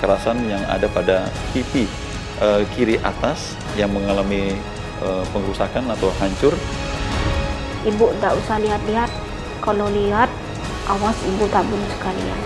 kekerasan yang ada pada pipi kiri atas yang mengalami pengrusakan atau hancur. Ibu tak usah lihat-lihat, kalau lihat awas ibu tak bunuh sekalian.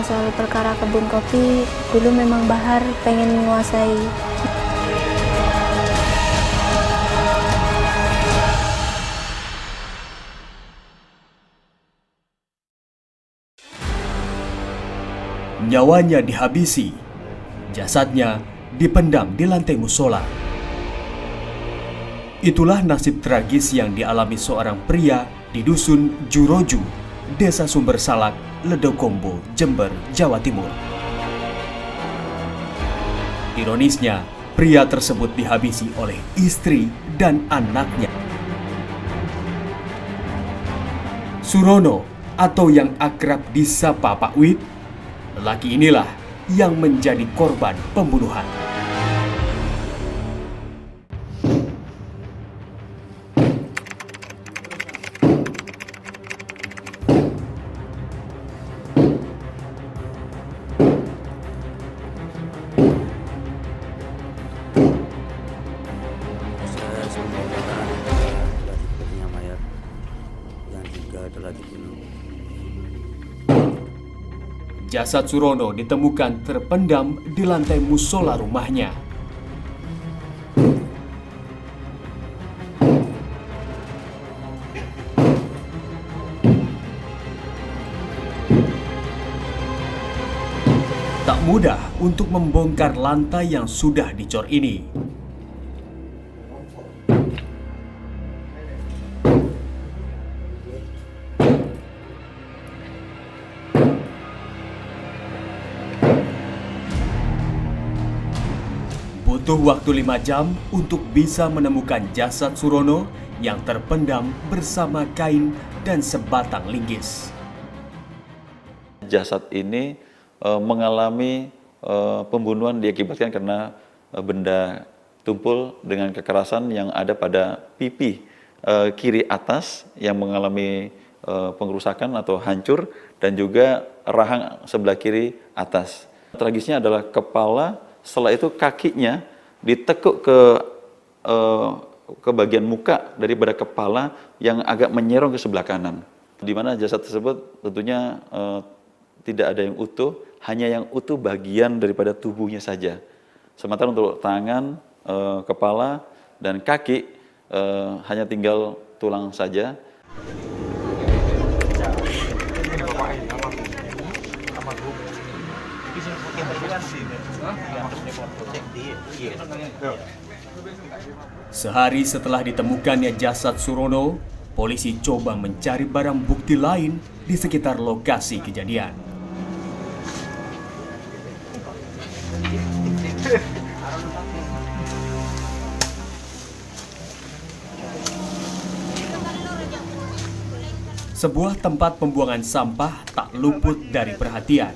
Soal perkara kebun kopi, dulu memang Bahar pengen menguasai. Nyawanya dihabisi, jasadnya dipendam di lantai musola. Itulah nasib tragis yang dialami seorang pria di dusun Juroju, Desa Sumber Salak, Ledokombo, Jember, Jawa Timur. Ironisnya, pria tersebut dihabisi oleh istri dan anaknya. Surono, atau yang akrab disapa Pak Wid, lelaki inilah yang menjadi korban pembunuhan. Proses pemeriksaan telah ditemukannya mayat yang juga telah dibunuh. Jasad Surono ditemukan terpendam di lantai musola rumahnya. Tak mudah untuk membongkar lantai yang sudah dicor ini. Butuh waktu 5 jam untuk bisa menemukan jasad Surono yang terpendam bersama kain dan sebatang linggis. Jasad ini mengalami pembunuhan diakibatkan karena benda tumpul dengan kekerasan yang ada pada pipi kiri atas yang mengalami pengrusakan atau hancur, dan juga rahang sebelah kiri atas. Tragisnya adalah kepala, setelah itu kakinya ditekuk ke bagian muka daripada kepala yang agak menyerong ke sebelah kanan. Di mana jasad tersebut tentunya tidak ada yang utuh, hanya yang utuh bagian daripada tubuhnya saja. Sementara untuk tangan, kepala, dan kaki hanya tinggal tulang saja. Sehari setelah ditemukannya jasad Surono, polisi coba mencari barang bukti lain di sekitar lokasi kejadian. Sebuah tempat pembuangan sampah tak luput dari perhatian.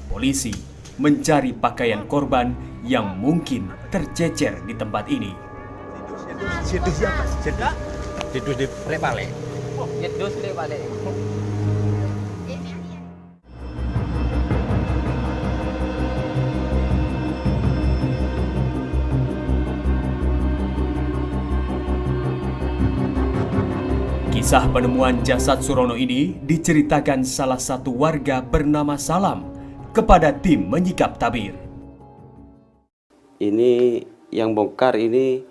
Polisi mencari pakaian korban yang mungkin tercecer di tempat ini. Kisah penemuan jasad Surono ini diceritakan salah satu warga bernama Salam kepada tim Menyikap Tabir. Ini yang bongkar ini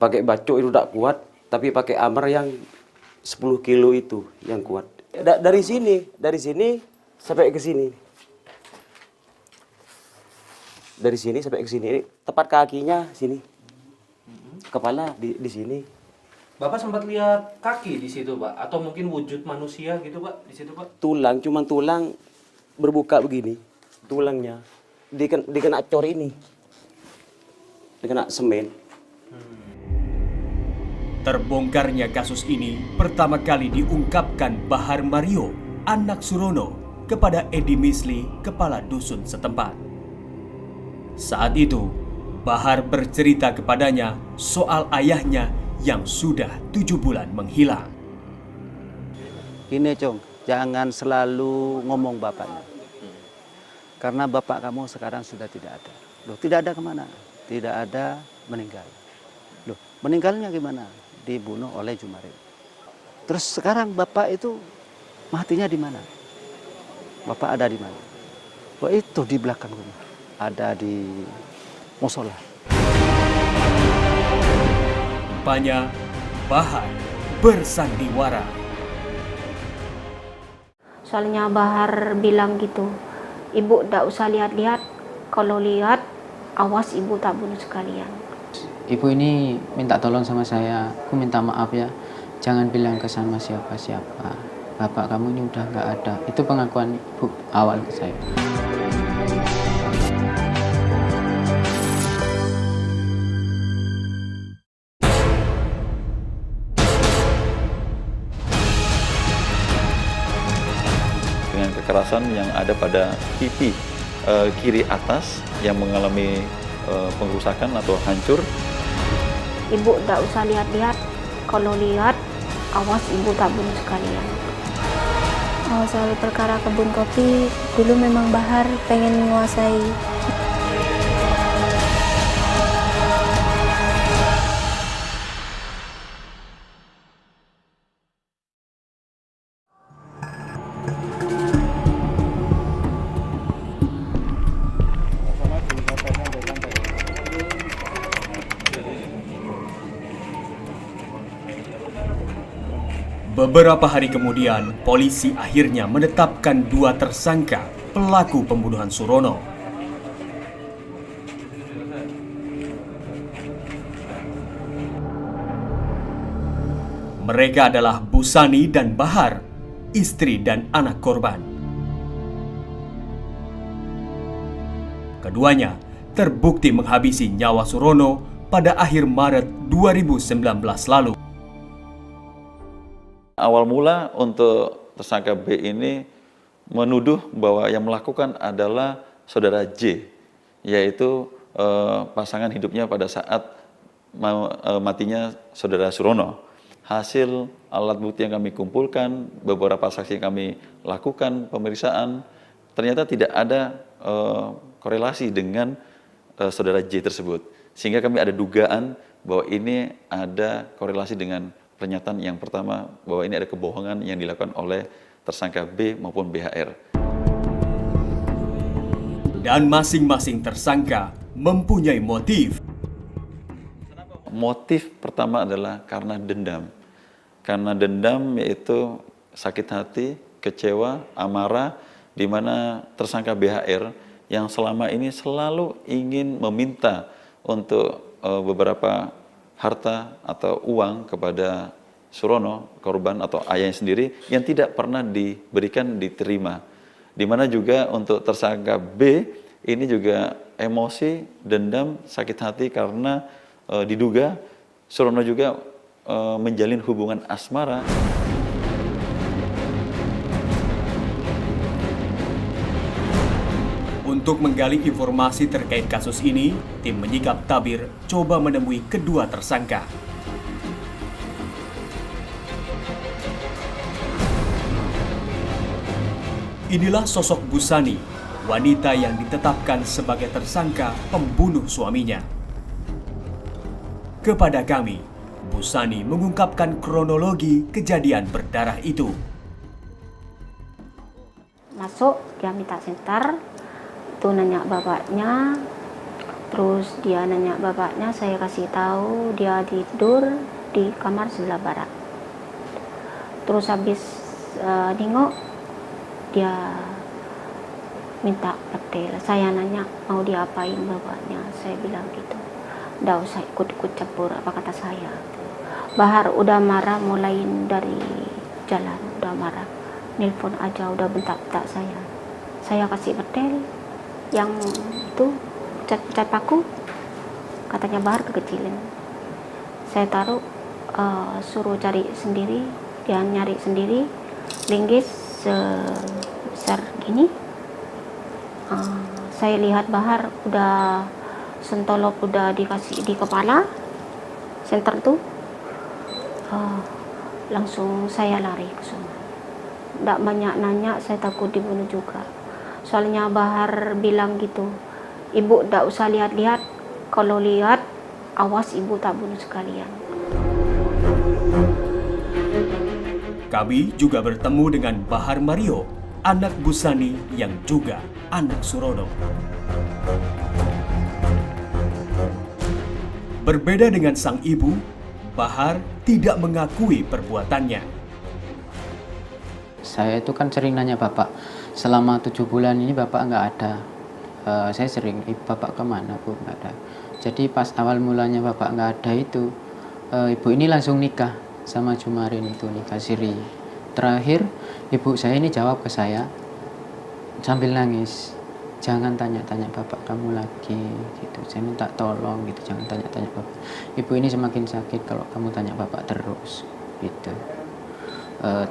pakai bacok itu tidak kuat, tapi pakai amar yang 10 kilo itu yang kuat. Dari sini sampai ke sini. Dari sini sampai ke sini, tepat kakinya sini. Kepala di sini. Bapak sempat lihat kaki di situ, Pak? Atau mungkin wujud manusia gitu, Pak, di situ, Pak? Tulang, cuman tulang berbuka begini. Tulangnya dikena cor ini. Dikena semen. Terbongkarnya kasus ini pertama kali diungkapkan Bahar Mario, anak Surono, kepada Edi Misli, kepala dusun setempat. Saat itu, Bahar bercerita kepadanya soal ayahnya yang sudah 7 bulan menghilang. Gini Cung, jangan selalu ngomong bapaknya. Karena bapak kamu sekarang sudah tidak ada. Loh, tidak ada kemana? Tidak ada, meninggal. Loh, meninggalnya gimana? Dibunuh oleh Jumarit. Terus sekarang bapak itu matinya di mana? Bapak ada di mana? Oh, itu di belakang rumah. Ada di musola. Rupanya Bahar bersandiwara. Soalnya Bahar bilang gitu, ibu tidak usah lihat-lihat, kalau lihat awas ibu tak bunuh sekalian. Ibu ini minta tolong sama saya, aku minta maaf ya, jangan bilang ke sama siapa-siapa. Bapak kamu ini udah nggak ada. Itu pengakuan ibu awal ke saya. Dengan kekerasan yang ada pada pipi kiri atas yang mengalami pengrusakan atau hancur. Ibu tidak usah lihat-lihat, kalau lihat awas ibu tak bunuh sekalian. Soal perkara kebun kopi, dulu memang Bahar pengen menguasai. Beberapa hari kemudian, polisi akhirnya menetapkan 2 tersangka pelaku pembunuhan Surono. Mereka adalah Busani dan Bahar, istri dan anak korban. Keduanya terbukti menghabisi nyawa Surono pada akhir Maret 2019 lalu. Awal mula untuk tersangka B ini menuduh bahwa yang melakukan adalah saudara J, yaitu pasangan hidupnya pada saat matinya saudara Surono. Hasil alat bukti yang kami kumpulkan, beberapa saksi yang kami lakukan pemeriksaan, ternyata tidak ada korelasi dengan saudara J tersebut. Sehingga kami ada dugaan bahwa ini ada korelasi dengan pernyataan yang pertama, bahwa ini ada kebohongan yang dilakukan oleh tersangka B maupun BHR. Dan masing-masing tersangka mempunyai motif. Motif pertama adalah karena dendam. Karena dendam yaitu sakit hati, kecewa, amarah, di mana tersangka BHR yang selama ini selalu ingin meminta untuk beberapa harta atau uang kepada Surono, korban atau ayahnya sendiri, yang tidak pernah diberikan, diterima. Di mana juga untuk tersangka B ini juga emosi, dendam, sakit hati karena diduga Surono juga menjalin hubungan asmara. Untuk menggali informasi terkait kasus ini, tim Menyikap Tabir coba menemui kedua tersangka. Inilah sosok Busani, wanita yang ditetapkan sebagai tersangka pembunuh suaminya. Kepada kami, Busani mengungkapkan kronologi kejadian berdarah itu. Masuk, dia minta sentar, itu nanya bapaknya, terus dia nanya bapaknya, saya kasih tahu dia tidur di kamar sebelah barat. Terus habis nengok, dia minta petel. Saya nanya mau diapain bapaknya, saya bilang gitu, nggak usah ikut-ikut campur apa kata saya. Bahar udah marah mulai dari jalan, udah marah, nelpon aja udah bentak-bentak saya. Saya kasih petel yang itu cat paku, katanya Bahar kekecilan. Saya taruh, suruh cari sendiri, dia nyari sendiri, linggis sebesar gini. Saya lihat Bahar udah sentolop udah dikasih di kepala, senter tuh, langsung saya lari ke sana. Nggak banyak nanya, saya takut dibunuh juga. Soalnya Bahar bilang gitu, ibu nggak usah lihat-lihat, kalau lihat awas ibu tak bunuh sekalian. Kami juga bertemu dengan Bahar Mario, anak Bu Sani yang juga anak Surono. Berbeda dengan sang ibu, Bahar tidak mengakui perbuatannya. Saya itu kan sering nanya bapak, selama 7 bulan ini bapak nggak ada. Saya sering, bapak kemana bu? Nggak ada. Jadi pas awal mulanya bapak nggak ada itu, ibu ini langsung nikah sama Jumarin itu, nikah siri. Terakhir ibu saya ini jawab ke saya sambil nangis, jangan tanya-tanya bapak kamu lagi gitu, saya minta tolong gitu, jangan tanya-tanya bapak, ibu ini semakin sakit kalau kamu tanya bapak terus gitu.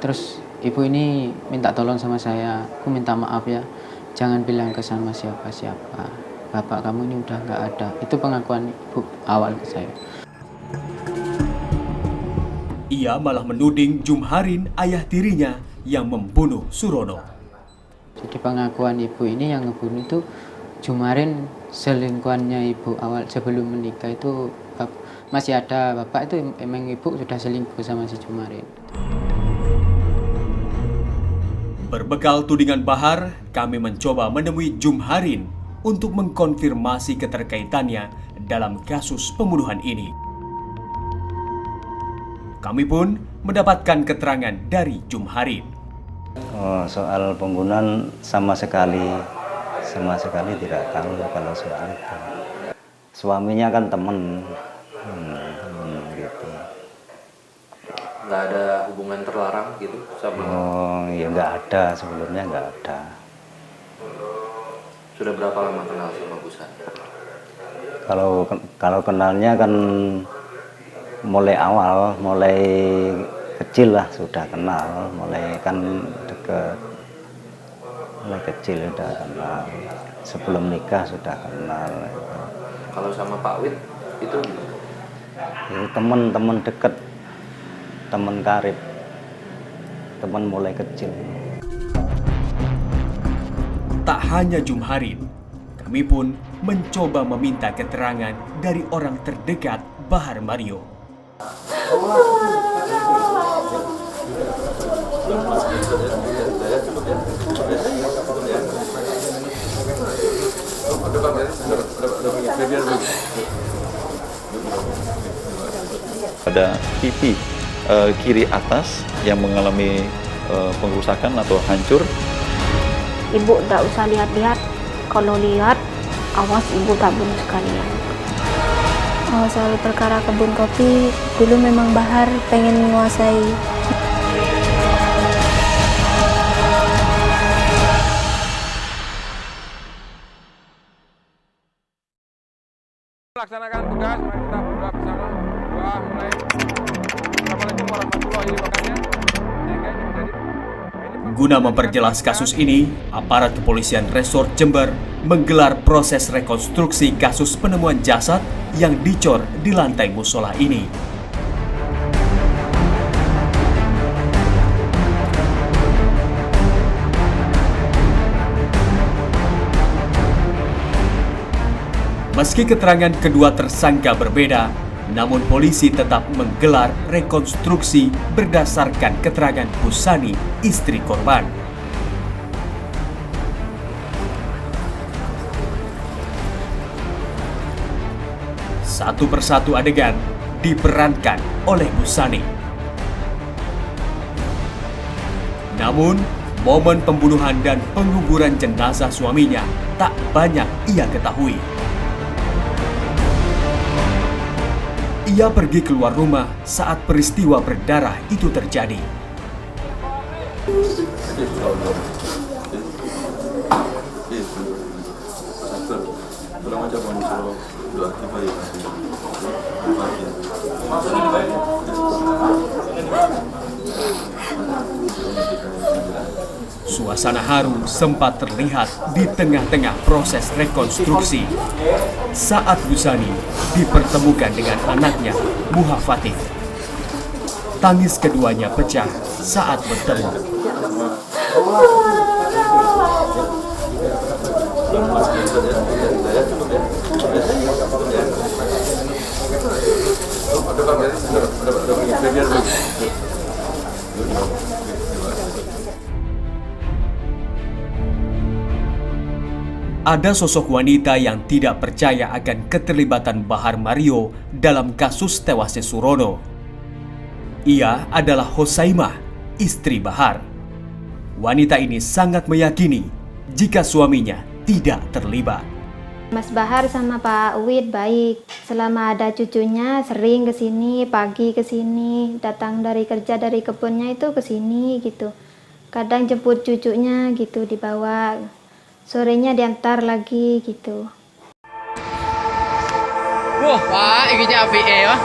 Terus ibu ini minta tolong sama saya, aku minta maaf ya, jangan bilang ke sama siapa-siapa, bapak kamu ini udah nggak ada. Itu pengakuan ibu awal ke saya. Ia malah menuding Jumharin, ayah tirinya, yang membunuh Surono. Jadi pengakuan ibu ini yang ngebunuh itu Jumarin, selingkuhannya ibu awal sebelum menikah itu masih ada bapak itu, emang ibu sudah selingkuh sama si Jumarin. Berbekal tudingan Bahar, kami mencoba menemui Jumharin untuk mengkonfirmasi keterkaitannya dalam kasus pembunuhan ini. Kami pun mendapatkan keterangan dari Jumharin. Soal pembunuhan sama sekali tidak tahu kalau soal itu. Suaminya kan teman, gitu. Nggak ada hubungan terlarang gitu sama? Oh ya nggak ada, sebelumnya nggak ada. Sudah berapa lama kenal sama Bu Sani? Kalau kenalnya kan mulai awal, mulai kecil lah sudah kenal, mulai kan deket, mulai kecil sudah kenal, sebelum nikah sudah kenal. Kalau sama Pak Wid itu teman-teman deket, teman karib, teman mulai kecil. Tak hanya Jumharin, kami pun mencoba meminta keterangan dari orang terdekat Bahar Mario. Pada pipi kiri atas yang mengalami pengrusakan atau hancur. Ibu nggak usah lihat-lihat, kalau lihat awas ibu tak bunuh sekalian. Soal perkara kebun kopi, dulu memang Bahar pengen menguasai. Melaksanakan tugas, mari kita berdoa ke sana. Doa mulai. Assalamualaikum warahmatullahi wabarakatuh. Sehingga ini menjadi Guna memperjelas kasus ini, aparat kepolisian Resort Jember menggelar proses rekonstruksi kasus penemuan jasad yang dicor di lantai musola ini. Meski keterangan kedua tersangka berbeda, namun polisi tetap menggelar rekonstruksi berdasarkan keterangan Bu Sani, istri korban. Satu persatu adegan diperankan oleh Bu Sani. Namun, momen pembunuhan dan penguburan jenazah suaminya tak banyak ia ketahui. Ia pergi keluar rumah saat peristiwa berdarah itu terjadi. Suasana haru sempat terlihat di tengah-tengah proses rekonstruksi saat Busani dipertemukan dengan anaknya Muhafatim. Tangis keduanya pecah saat bertemu. Ada sosok wanita yang tidak percaya akan keterlibatan Bahar Mario dalam kasus tewasnya Surono. Ia adalah Hosaimah, istri Bahar. Wanita ini sangat meyakini jika suaminya tidak terlibat. Mas Bahar sama Pak Wid baik. Selama ada cucunya sering ke sini, pagi ke sini, datang dari kerja dari kebunnya itu ke sini gitu. Kadang jemput cucunya gitu dibawa. Sorenya diantar lagi gitu. Wah, Pak, ini apik ya.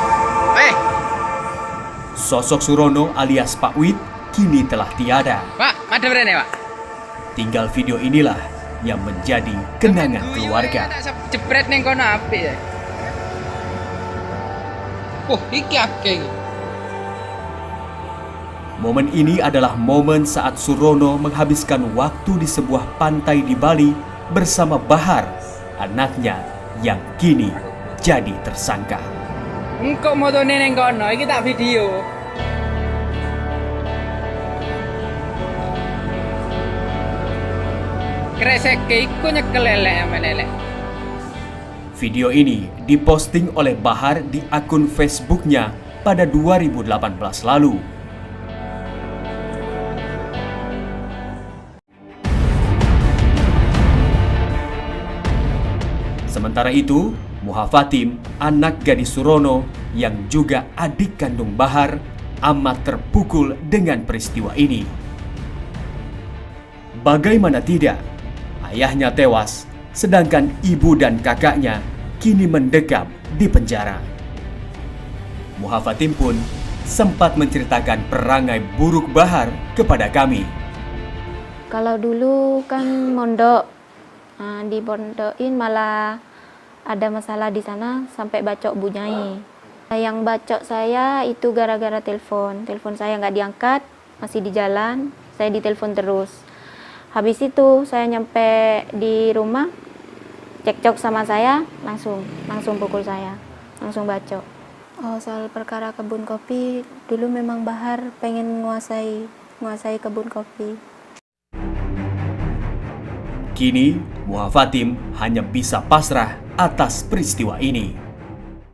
Sosok Surono alias Pak Wid kini telah tiada. Pak, ada berani, Pak? Tinggal video inilah yang menjadi kenangan keluarga. Jepret ning kono apik ya. Iki akeh. Momen ini adalah momen saat Surono menghabiskan waktu di sebuah pantai di Bali bersama Bahar, anaknya yang kini jadi tersangka. Engkau motone ning kono, iki tak video. Kresek iku nyekel elek menelek. Video ini diposting oleh Bahar di akun Facebooknya pada 2018 lalu. Sementara itu, Muhafatim, anak gadis Surono yang juga adik kandung Bahar, amat terpukul dengan peristiwa ini. Bagaimana tidak, ayahnya tewas, sedangkan ibu dan kakaknya kini mendekam di penjara. Muhafatim pun sempat menceritakan perangai buruk Bahar kepada kami. Kalau dulu kan mondok, dipondokin malah ada masalah di sana sampai bacok bunyai. Yang bacok saya itu gara-gara telepon saya nggak diangkat, masih di jalan, saya ditelepon terus. Habis itu saya nyampe di rumah, cekcok sama saya, langsung pukul saya, langsung bacok. Oh, soal perkara kebun kopi, dulu memang Bahar pengen menguasai kebun kopi. Kini, Muhafatim hanya bisa pasrah atas peristiwa ini.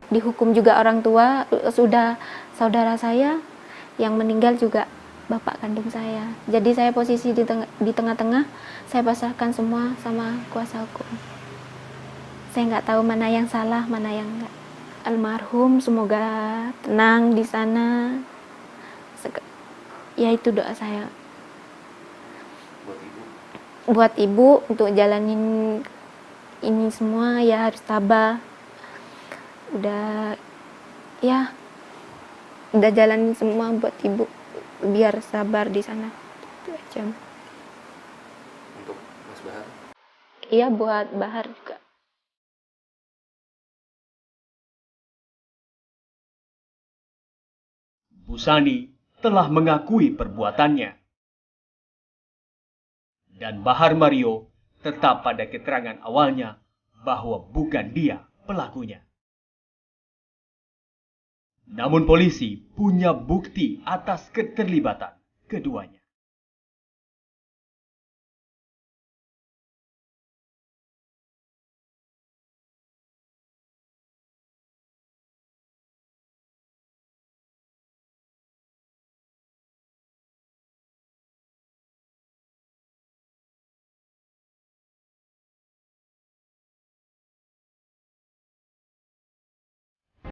Dihukum juga orang tua, sudah saudara saya yang meninggal juga bapak kandung saya. Jadi saya posisi di tengah-tengah, saya pasrahkan semua sama kuasa hukum. Saya nggak tahu mana yang salah, mana yang enggak. Almarhum semoga tenang di sana. Ya itu doa saya. Buat ibu untuk jalanin ini semua ya harus tabah. Udah jalanin semua buat ibu biar sabar di sana. Itu aja. Untuk Mas Bahar? Iya, buat Bahar juga. Busani telah mengakui perbuatannya. Dan Bahar Mario tetap pada keterangan awalnya bahwa bukan dia pelakunya. Namun polisi punya bukti atas keterlibatan keduanya.